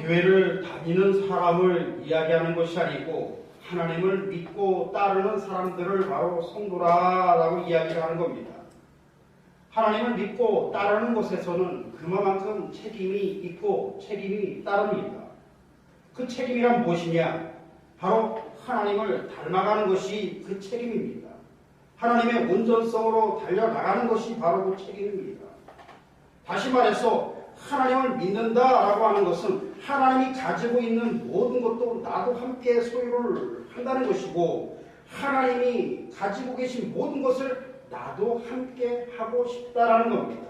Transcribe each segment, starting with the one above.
교회를 다니는 사람을 이야기하는 것이 아니고 하나님을 믿고 따르는 사람들을 바로 성도라라고 이야기를 하는 겁니다. 하나님을 믿고 따르는 것에서는 그만큼 책임이 있고 책임이 따릅니다. 그 책임이란 무엇이냐? 바로 하나님을 닮아가는 것이 그 책임입니다. 하나님의 온전성으로 달려나가는 것이 바로 그 책임입니다. 다시 말해서 하나님을 믿는다라고 하는 것은 하나님이 가지고 있는 모든 것도 나도 함께 소유를 한다는 것이고 하나님이 가지고 계신 모든 것을 나도 함께 하고 싶다라는 겁니다.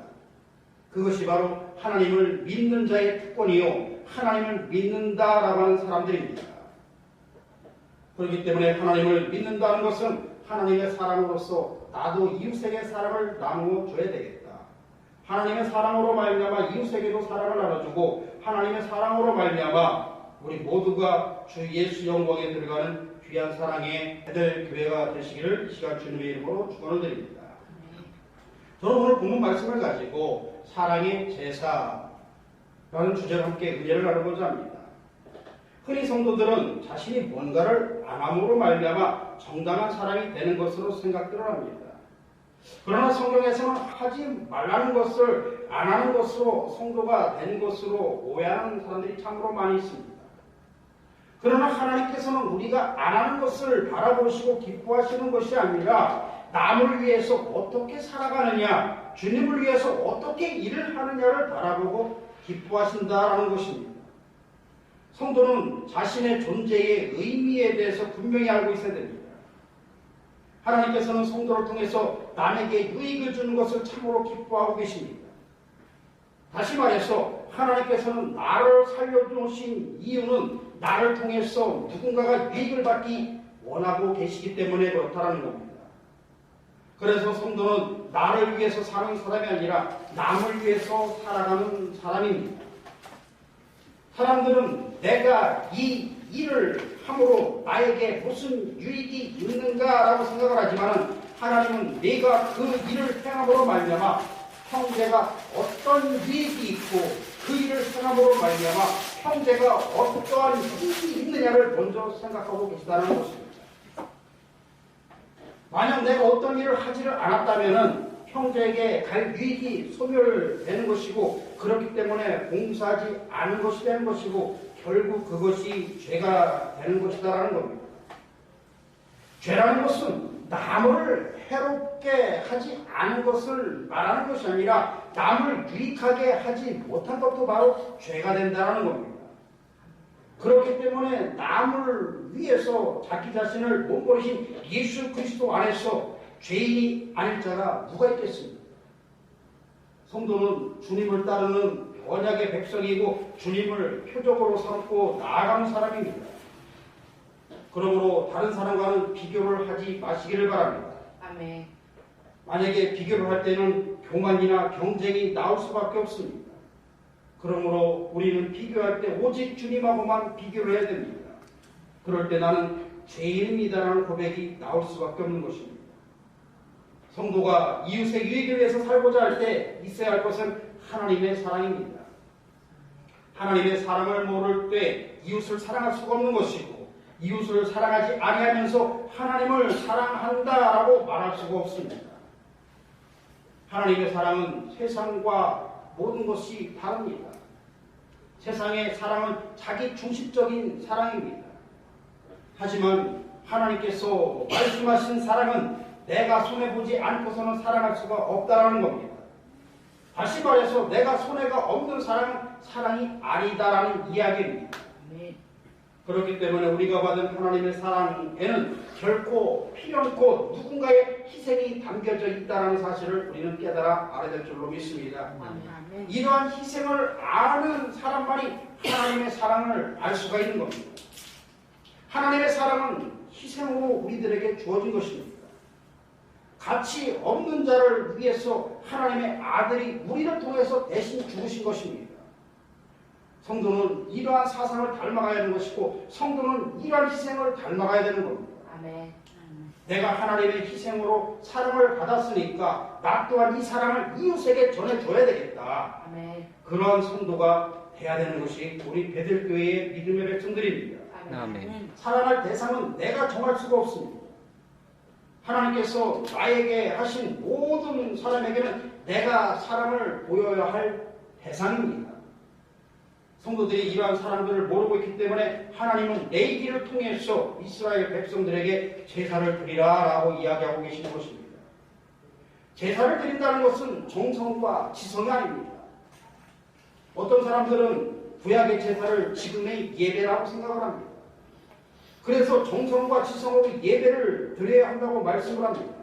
그것이 바로 하나님을 믿는 자의 특권이요 하나님을 믿는다라고 하는 사람들입니다. 그렇기 때문에 하나님을 믿는다는 것은 하나님의 사랑으로서 나도 이웃에게 사랑을 나누어 줘야 되겠다. 하나님의 사랑으로 말미암아 이웃에게도 사랑을 나눠주고 하나님의 사랑으로 말미암아 우리 모두가 주 예수 영광에 들어가는 귀한 사랑의 애들 교회가 되시기를 이 시간 주님의 이름으로 축원을 드립니다. 저는 오늘 본문 말씀을 가지고 사랑의 제사라는 주제로 함께 은혜를 나누고자 합니다. 흔히 성도들은 자신이 뭔가를 안 함으로 말미암아 정당한 사람이 되는 것으로 생각들을 합니다. 그러나 성경에서는 하지 말라는 것을 안 하는 것으로 성도가 된 것으로 오해하는 사람들이 참으로 많이 있습니다. 그러나 하나님께서는 우리가 안 하는 것을 바라보시고 기뻐하시는 것이 아니라 남을 위해서 어떻게 살아가느냐, 주님을 위해서 어떻게 일을 하느냐를 바라보고 기뻐하신다라는 것입니다. 성도는 자신의 존재의 의미에 대해서 분명히 알고 있어야 됩니다. 하나님께서는 성도를 통해서 남에게 유익을 주는 것을 참으로 기뻐하고 계십니다. 다시 말해서 하나님께서는 나를 살려주신 이유는 나를 통해서 누군가가 유익을 받기 원하고 계시기 때문에 그렇다는 겁니다. 그래서 성도는 나를 위해서 사는 사람이 아니라 남을 위해서 살아가는 사람입니다. 사람들은 내가 이 일을 함으로 나에게 무슨 유익이 있는가라고 생각을 하지만 하나님은 내가 그 일을 행함으로 말미암아 형제가 어떤 유익이 있고 그 일을 행함으로 말미암아 형제가 어떠한 유익이 있느냐를 먼저 생각하고 계시다는 것입니다. 만약 내가 어떤 일을 하지를 않았다면 형제에게 갈 유익이 소멸되는 것이고 그렇기 때문에 봉사하지 않은 것이 되는 것이고 결국 그것이 죄가 되는 것이다라는 겁니다. 죄라는 것은 남을 해롭게 하지 않은 것을 말하는 것이 아니라 남을 유익하게 하지 못한 것도 바로 죄가 된다는 겁니다. 그렇기 때문에 남을 위해서 자기 자신을 몸버리신 예수 그리스도 안에서 죄인이 아닐 자가 누가 있겠습니까? 성도는 주님을 따르는 언약의 백성이고 주님을 표적으로 삼고 나아가는 사람입니다. 그러므로 다른 사람과는 비교를 하지 마시기를 바랍니다. 아멘. 만약에 비교를 할 때는 교만이나 경쟁이 나올 수밖에 없습니다. 그러므로 우리는 비교할 때 오직 주님하고만 비교를 해야 됩니다. 그럴 때 나는 죄인입니다라는 고백이 나올 수밖에 없는 것입니다. 성도가 이웃의 유익을 위해서 살고자 할 때 있어야 할 것은 하나님의 사랑입니다. 하나님의 사랑을 모를 때 이웃을 사랑할 수가 없는 것이고 이웃을 사랑하지 아니하면서 하나님을 사랑한다라고 말할 수가 없습니다. 하나님의 사랑은 세상과 모든 것이 다릅니다. 세상의 사랑은 자기 중심적인 사랑입니다. 하지만 하나님께서 말씀하신 사랑은 내가 손해보지 않고서는 사랑할 수가 없다라는 겁니다. 다시 말해서 내가 손해가 없는 사랑은 사랑이 아니다라는 이야기입니다. 그렇기 때문에 우리가 받은 하나님의 사랑에는 결코 필연코 누군가의 희생이 담겨져 있다는 사실을 우리는 깨달아 알아야 될 줄로 믿습니다. 이러한 희생을 아는 사람만이 하나님의 사랑을 알 수가 있는 겁니다. 하나님의 사랑은 희생으로 우리들에게 주어진 것입니다. 가치 없는 자를 위해서 하나님의 아들이 우리를 통해서 대신 죽으신 것입니다. 성도는 이러한 사상을 닮아가야 하는 것이고 성도는 이러한 희생을 닮아가야 되는 겁니다. 아멘. 내가 하나님의 희생으로 사랑을 받았으니까 나 또한 이 사랑을 이웃에게 전해줘야 되겠다. 아멘. 그러한 성도가 돼야 되는 것이 우리 베들교회의 믿음의 백성들입니다. 아멘. 사랑할 대상은 내가 정할 수가 없습니다. 하나님께서 나에게 하신 모든 사람에게는 내가 사랑을 보여야 할 대상입니다. 성도들이 이러한 사람들을 모르고 있기 때문에 하나님은 레위기를 통해서 이스라엘 백성들에게 제사를 드리라 라고 이야기하고 계시는 것입니다. 제사를 드린다는 것은 정성과 지성이 아닙니다. 어떤 사람들은 구약의 제사를 지금의 예배라고 생각을 합니다. 그래서 정성과 지성으로 예배를 드려야 한다고 말씀을 합니다.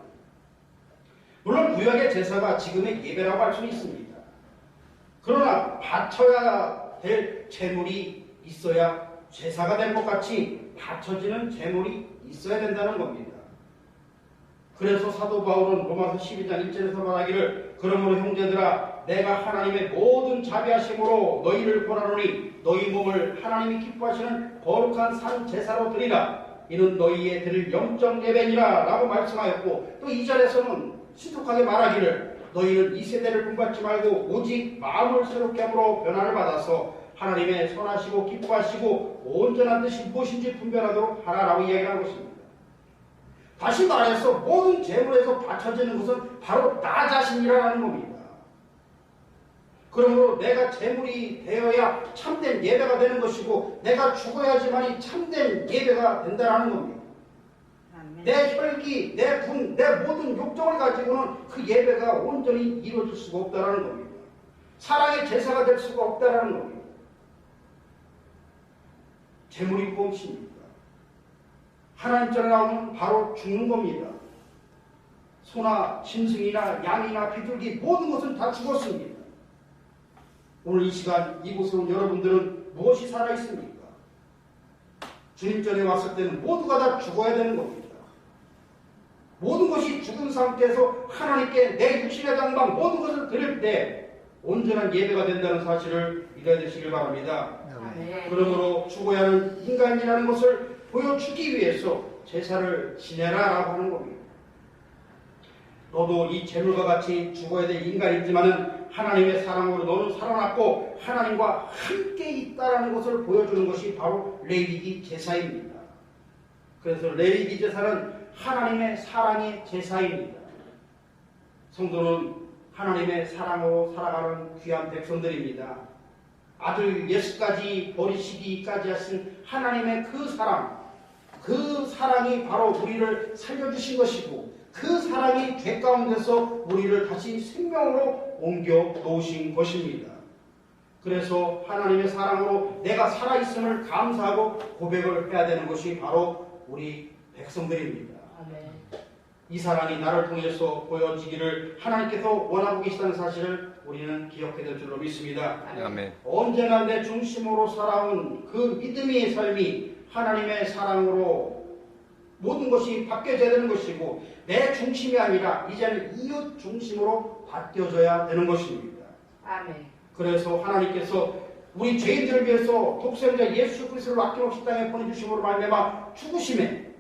물론 구약의 제사가 지금의 예배라고 할 수는 있습니다. 그러나 바쳐야 될 제물이 있어야 제사가 된 것 같이 바쳐지는 제물이 있어야 된다는 겁니다. 그래서 사도 바울은 로마서 12장 1절에서 말하기를 그러므로 형제들아 내가 하나님의 모든 자비하심으로 너희를 권하노니 너희 몸을 하나님이 기뻐하시는 거룩한 산 제사로 드리라. 이는 너희의 드릴 영적 예배니라 라고 말씀하였고 또 2절에서는 신속하게 말하기를 너희는 이 세대를 본받지 말고 오직 마음을 새롭게 함으로 변화를 받아서 하나님의 선하시고 기뻐하시고 온전한 뜻이 무엇인지 분별하도록 하라라고 이야기하는 것입니다. 다시 말해서 모든 제물에서 바쳐지는 것은 바로 나 자신이라는 겁니다. 그러므로 내가 제물이 되어야 참된 예배가 되는 것이고 내가 죽어야지만이 참된 예배가 된다는 겁니다. 내 혈기, 내 분, 내 모든 욕정을 가지고는 그 예배가 온전히 이루어질 수가 없다는 겁니다. 사랑의 제사가 될 수가 없다는 겁니다. 제물이 무엇입니까? 하나님 전에 나오면 바로 죽는 겁니다. 소나 짐승이나 양이나 비둘기 모든 것은 다 죽었습니다. 오늘 이 시간 이곳에 온 여러분들은 무엇이 살아있습니까? 주님 전에 왔을 때는 모두가 다 죽어야 되는 겁니다. 모든 것이 죽은 상태에서 하나님께 내 육신의 장막 모든 것을 드릴 때 온전한 예배가 된다는 사실을 믿어야 되시길 바랍니다. 그러므로 죽어야 하는 인간이라는 것을 보여주기 위해서 제사를 지내라라고 하는 겁니다. 너도 이 제물과 같이 죽어야 될 인간이지만은 하나님의 사랑으로 너는 살아났고 하나님과 함께 있다라는 것을 보여주는 것이 바로 레위기 제사입니다. 그래서 레위기 제사는 하나님의 사랑의 제사입니다. 성도는 하나님의 사랑으로 살아가는 귀한 백성들입니다. 아들 예수까지 버리시기까지 하신 하나님의 그 사랑이 바로 우리를 살려주신 것이고 그 사랑이 죄 가운데서 우리를 다시 생명으로 옮겨 놓으신 것입니다. 그래서 하나님의 사랑으로 내가 살아있음을 감사하고 고백을 해야 되는 것이 바로 우리 백성들입니다. 이 사랑이 나를 통해서 보여지기를 하나님께서 원하고 계시다는 사실을 우리는 기억해야 될 줄로 믿습니다. 아멘. 언제나 내 중심으로 살아온 그 믿음의 삶이 하나님의 사랑으로 모든 것이 바뀌어져야 되는 것이고 내 중심이 아니라 이제는 이웃 중심으로 바뀌어져야 되는 것입니다. 아멘. 그래서 하나님께서 우리 죄인들을 위해서 독생자 예수 그리스도를 아낌없이 땅에 보내주심으로 말미암아 죽으심에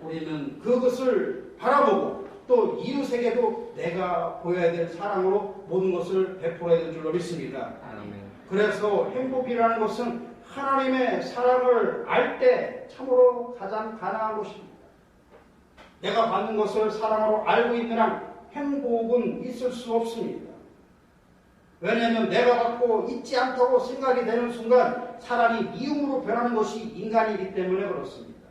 우리는 그것을 바라보고 또 이웃에게도 내가 보여야 될 사랑으로 모든 것을 베풀어야 될 줄로 믿습니다. 아멘. 그래서 행복이라는 것은 하나님의 사랑을 알 때 참으로 가장 가능한 것입니다. 내가 받는 것을 사랑으로 알고 있는 한 행복은 있을 수 없습니다. 왜냐하면 내가 받고 있지 않다고 생각이 되는 순간 사람이 미움으로 변하는 것이 인간이기 때문에 그렇습니다.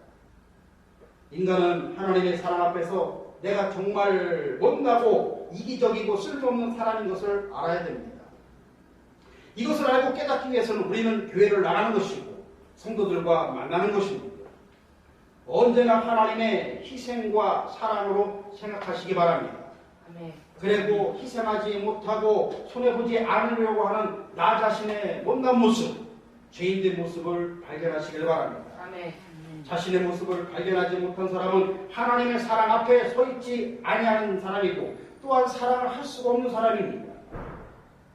인간은 하나님의 사랑 앞에서 내가 정말 못나고 이기적이고 쓸모없는 사람인 것을 알아야 됩니다. 이것을 알고 깨닫기 위해서는 우리는 교회를 나가는 것이고 성도들과 만나는 것입니다. 언제나 하나님의 희생과 사랑으로 생각하시기 바랍니다. 아멘. 그리고 희생하지 못하고 손해보지 않으려고 하는 나 자신의 못난 모습, 죄인된 모습을 발견하시길 바랍니다. 아멘. 자신의 모습을 발견하지 못한 사람은 하나님의 사랑 앞에 서 있지 아니하는 사람이고 또한 사랑을 할 수가 없는 사람입니다.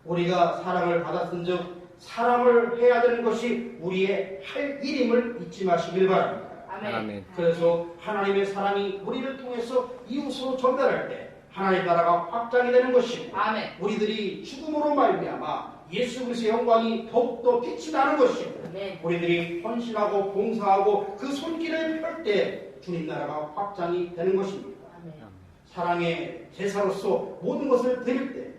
우리가 사랑을 받았은즉 사랑을 해야 되는 것이 우리의 할 일임을 잊지 마시길 바랍니다. 아멘. 그래서 하나님의 사랑이 우리를 통해서 이웃으로 전달할 때 하나님의 나라가 확장이 되는 것이고 아멘. 우리들이 죽음으로 말미암아 예수 그리스도의 영광이 더욱더 빛이 나는 것이고 아멘. 우리들이 헌신하고 봉사하고 그 손길을 펼 때 주님 나라가 확장이 되는 것입니다. 아멘. 사랑의 제사로서 모든 것을 드릴 때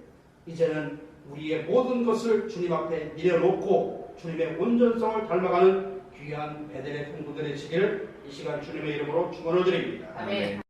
이제는 우리의 모든 것을 주님 앞에 내려놓고 주님의 온전성을 닮아가는 귀한 베델의 통부들의 지기를 이 시간 주님의 이름으로 축원을 드립니다. 아멘.